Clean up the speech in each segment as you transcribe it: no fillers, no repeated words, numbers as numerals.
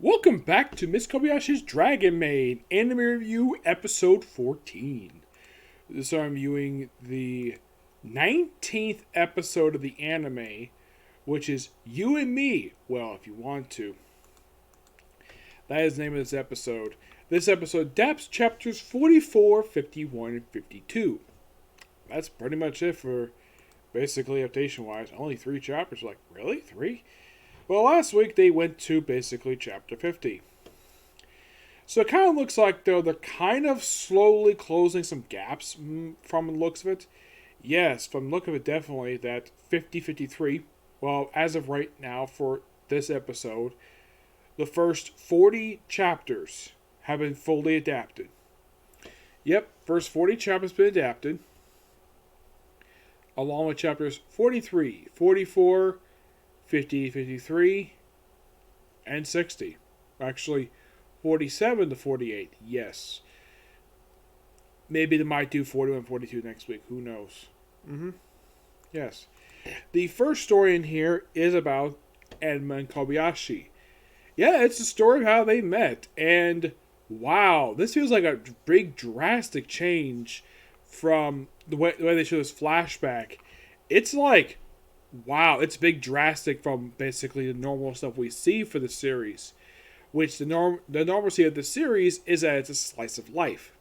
Welcome back to Miss Kobayashi's Dragon Maid Anime Review Episode 14. This I'm viewing the 19th episode of the anime, which is You and Me. Well, if you want to. That is the name of this episode. This episode adapts chapters 44, 51, and 52. That's pretty much it for basically adaptation-wise. Only 3 chapters. Like, really? 3? Well, last week they went to basically chapter 50. So it kind of looks like, though, they're kind of slowly closing some gaps from the looks of it. Yes, from the look of it, definitely, that 50-53, well, as of right now for this episode, the first 40 chapters have been fully adapted. Yep, first 40 chapters have been adapted, along with chapters 43, 44, 50, 53, and 60. Actually, 47 to 48, yes. Maybe they might do 41 42 next week, who knows. Yes. The first story in here is about Enma and Kobayashi. Yeah, it's the story of how they met, and wow, this feels like a big drastic change from the way they show this flashback. It's like, wow, it's big drastic from basically the normal stuff we see for the series. Which the normalcy of the series is that it's a slice of life.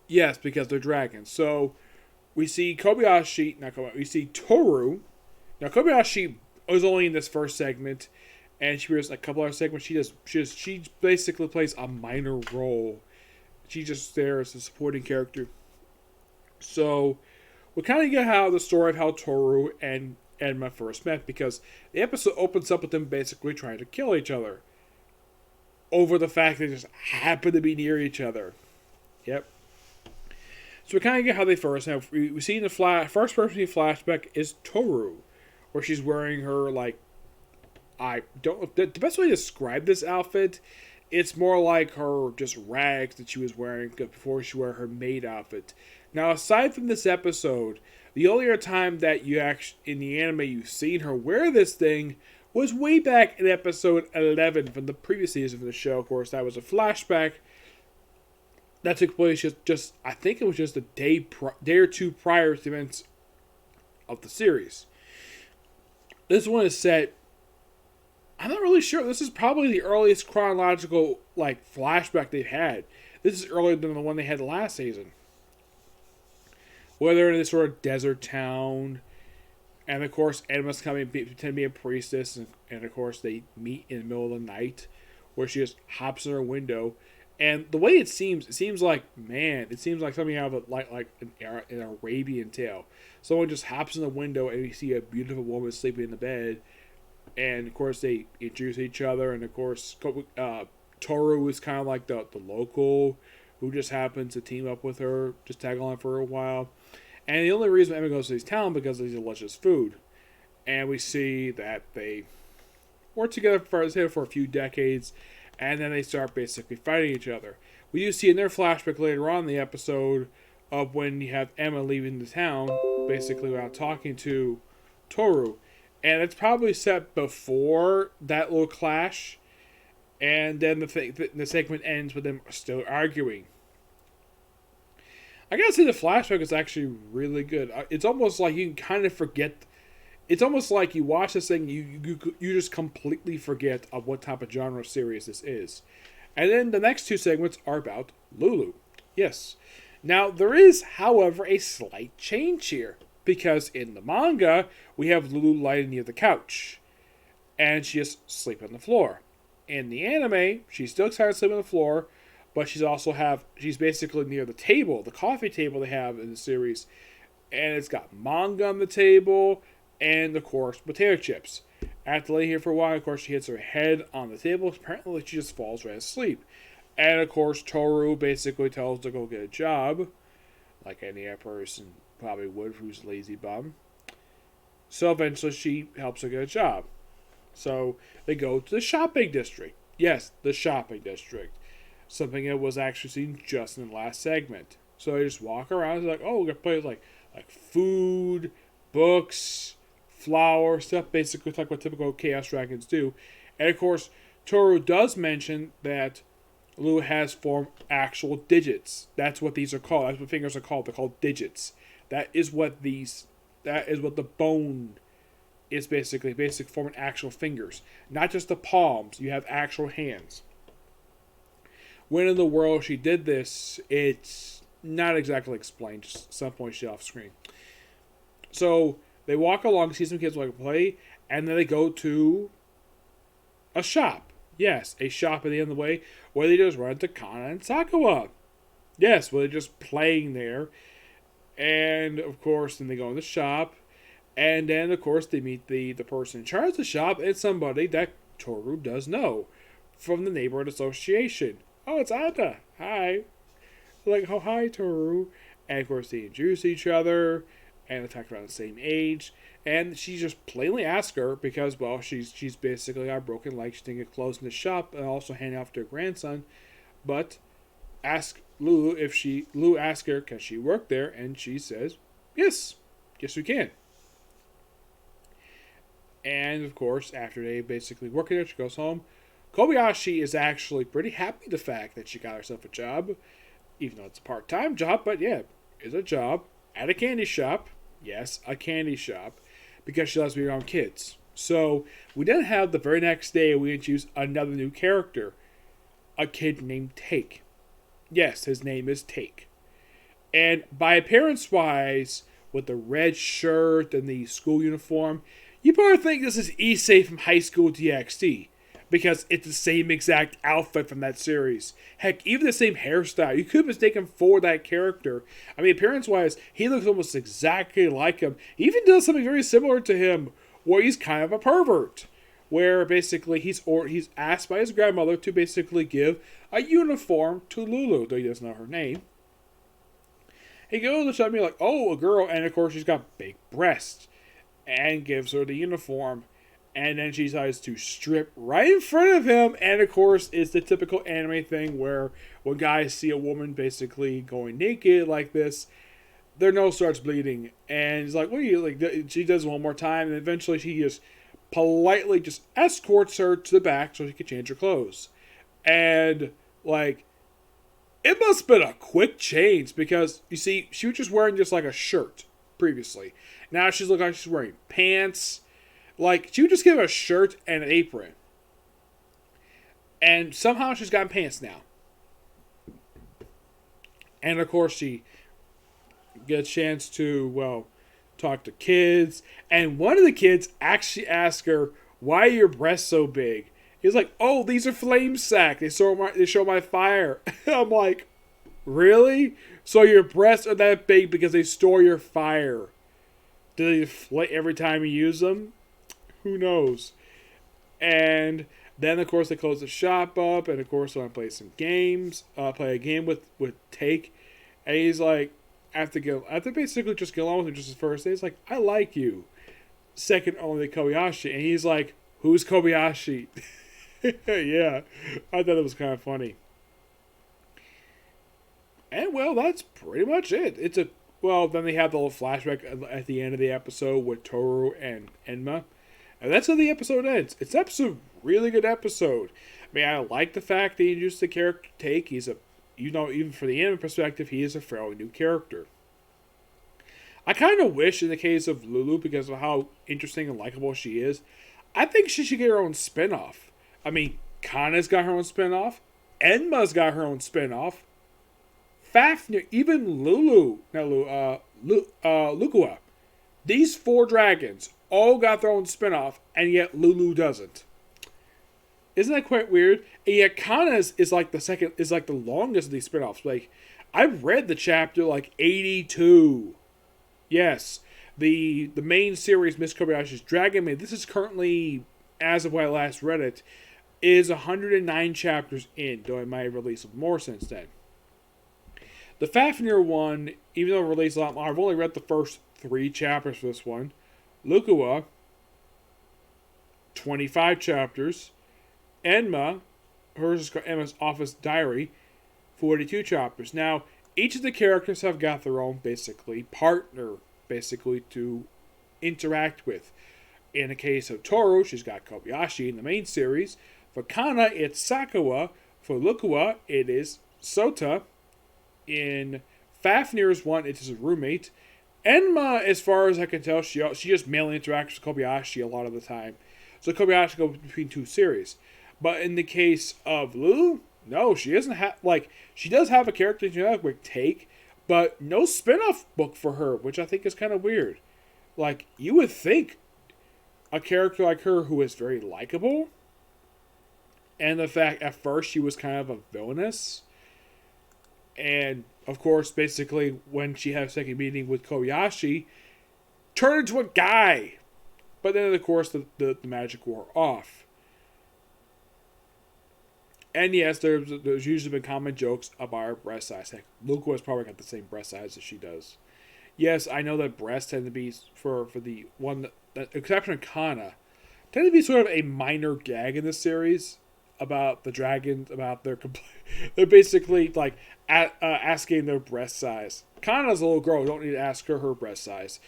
Yes, because they're dragons. So we see we see Toru. Now Kobayashi was only in this first segment, and she was a couple other segments. She basically plays a minor role. She's just there as a supporting character. So we kind of get how the story of how Toru and Enma first met, because the episode opens up with them basically trying to kill each other over the fact they just happen to be near each other. Yep. So we kind of get how they first have. We see in the first person in the flashback is Toru, where she's wearing her, like, I don't, the best way to describe this outfit, it's more like her just rags that she was wearing before she wore her maid outfit. Now, aside from this episode, the only other time that you actually, in the anime, you've seen her wear this thing was way back in episode 11 from the previous season of the show. Of course, that was a flashback that took place just I think it was just a day or two prior to the events of the series. This one is set, I'm not really sure. This is probably the earliest chronological, like, flashback they've had. This is earlier than the one they had last season. Where they're in this sort of desert town, and of course Enma's coming pretend to be a priestess, and of course they meet in the middle of the night, where she just hops in her window, and the way it seems like, man, it seems like something out of an Arabian tale. Someone just hops in the window and you see a beautiful woman sleeping in the bed, and of course they introduce each other, and of course Toru is kind of like the local who just happens to team up with her, just tag along for a while. And the only reason Emma goes to this town because of delicious food. And we see that they work together for a few decades, and then they start basically fighting each other. We do see in their flashback later on in the episode of when you have Emma leaving the town, basically without talking to Toru. And it's probably set before that little clash. And then the segment ends with them still arguing. I gotta say, the flashback is actually really good. It's almost like you can kind of forget. It's almost like you watch this thing, you just completely forget of what type of genre series this is. And then the next 2 segments are about Lulu. Yes. Now, there is, however, a slight change here. Because in the manga, we have Lulu lying near the couch. And she just sleeps on the floor. In the anime, she's still excited to sleep on the floor, but she's basically near the table, the coffee table they have in the series, and it's got manga on the table, and of course potato chips. After laying here for a while, of course she hits her head on the table. Apparently she just falls right asleep, and of course Toru basically tells her to go get a job, like any other person probably would who's a lazy bum. So eventually she helps her get a job. So they go to the shopping district. Yes, the shopping district. Something that was actually seen just in the last segment. So they just walk around and like, oh, we're gonna play like food, books, flour, stuff, basically like what typical Chaos Dragons do. And of course, Toru does mention that Lulu has formed actual digits. That's what these are called. That's what fingers are called. They're called digits. That is what the bone is basically. Basically forming actual fingers. Not just the palms. You have actual hands. When in the world she did this, it's not exactly explained. Just at some point she off screen. So they walk along, see some kids like play, and then they go to a shop. Yes, a shop at the end of the way where they just run into Kana and Sakawa. Yes, where they're just playing there. And of course, then they go in the shop. And then, of course, they meet the person in charge of the shop and somebody that Toru does know from the neighborhood association. Oh, it's Anta. Hi. Like, oh, hi, Toru. And of course, they introduce each other. And they talk around the same age. And she just plainly asks her because, well, she's basically got a broken leg. She didn't get clothes in the shop and also hand off to her grandson. But ask Lulu Lulu asks her, can she work there? And she says, yes, we can. And of course, after they basically work there, she goes home. Kobayashi is actually pretty happy with the fact that she got herself a job, even though it's a part-time job, but yeah, it's a job at a candy shop. Yes, a candy shop, because she loves to be around kids. So we then have the very next day, we introduce another new character, a kid named Take. Yes, his name is Take. And by appearance-wise, with the red shirt and the school uniform, you probably think this is Issei from High School DxD, because it's the same exact outfit from that series. Heck, even the same hairstyle. You could mistake him for that character. I mean, appearance-wise, he looks almost exactly like him. He even does something very similar to him, where he's kind of a pervert. Where basically he's asked by his grandmother to basically give a uniform to Lulu, though he doesn't know her name. He goes to the shop and be like, oh, a girl, and of course she's got big breasts. And gives her the uniform. And then she decides to strip right in front of him. And of course, it's the typical anime thing where when guys see a woman basically going naked like this, their nose starts bleeding. And he's like, what are you, like, she does it one more time. And eventually she just politely just escorts her to the back so she can change her clothes. And, like, it must have been a quick change because, you see, she was just wearing just like a shirt previously. Now she's looking like she's wearing pants. Like, she would just give a shirt and an apron. And somehow she's got pants now. And of course she gets a chance to, well, talk to kids. And one of the kids actually asks her, why are your breasts so big? He's like, oh, these are flame sack. They show my fire. I'm like, really? So your breasts are that big because they store your fire. Do they deflate every time you use them? Who knows? And then, of course, they close the shop up. And, of course, I play some games. Play a game with Take. And he's like, after basically just get along with him just his first day, he's like, I like you. Second only to Kobayashi. And he's like, who's Kobayashi? Yeah. I thought it was kind of funny. And, well, that's pretty much it. Well, then they have the little flashback at the end of the episode with Toru and Enma. And that's how the episode ends. It's a really good episode. I mean, I like the fact that he introduced the character Take. He's even for the anime perspective, he is a fairly new character. I kind of wish in the case of Lulu, because of how interesting and likable she is, I think she should get her own spinoff. I mean, Kana's got her own spinoff. Enma's got her own spinoff. Fafnir, even Lukua. These 4 dragons all got their own spinoff, and yet Lulu doesn't. Isn't that quite weird? And yet Kana's is like the longest of these spinoffs. Like, I've read the chapter like 82. Yes, the main series, Miss Kobayashi's Dragon Maid. This is currently, as of when I last read it, is 109 chapters in. Though I might have released more since then. The Fafnir one, even though it released a lot more, I've only read the first 3 chapters for this one. Lukua, 25 chapters. Enma, hers is called Emma's Office Diary, 42 chapters. Now, each of the characters have got their own, basically, partner, to interact with. In the case of Toru, she's got Kobayashi in the main series. For Kana, it's Sakawa. For Lukua, it is Sota. In Fafnir's one, it's his roommate. Enma, as far as I can tell, she just mainly interacts with Kobayashi a lot of the time. So Kobayashi goes between two series. But in the case of Lulu, no, she doesn't have, like, she does have a character generic take, but no spin-off book for her, which I think is kind of weird. Like, you would think a character like her who is very likable, and the fact at first she was kind of a villainess, and of course, basically, when she had a second meeting with Kobayashi, turned into a guy. But then, of course, the magic wore off. And yes, there's usually been common jokes about her breast size. Heck, Luca has probably got the same breast size as she does. Yes, I know that breasts tend to be, for the one, that exception of Kana, tend to be sort of a minor gag in this series about the dragons, about they're basically like asking their breast size. Kana's a little girl, you don't need to ask her breast size.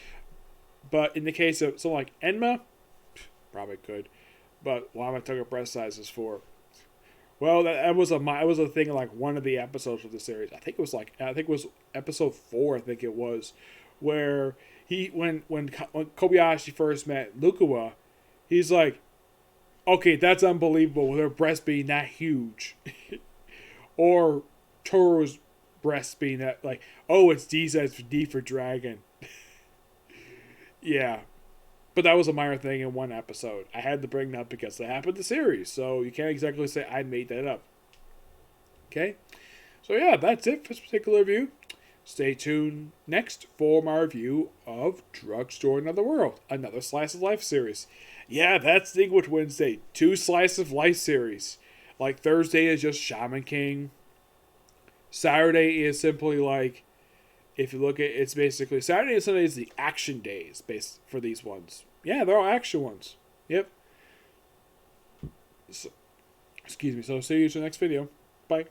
But in the case of someone like Enma, probably could. But why am I talking breast sizes for? Well, that was a thing in like one of the episodes of the series. I think it was episode 4. I think it was, where when Kobayashi first met Lukua, he's like, okay, that's unbelievable with her breast being that huge, or Toru's breast being that, like, oh, it's D for dragon. Yeah. But that was a minor thing in one episode. I had to bring that up because it happened in the series. So you can't exactly say I made that up. Okay? So yeah, that's it for this particular review. Stay tuned next for my review of Drugstore Another World, another Slice of Life series. Yeah, that's the thing with Wednesday. 2 Slice of Life series. Like Thursday is just Shaman King. Saturday is simply like, if you look at it's basically Saturday and Sunday is the action days based for these ones. Yeah, they're all action ones. Yep. So, excuse me. So see you in the next video. Bye.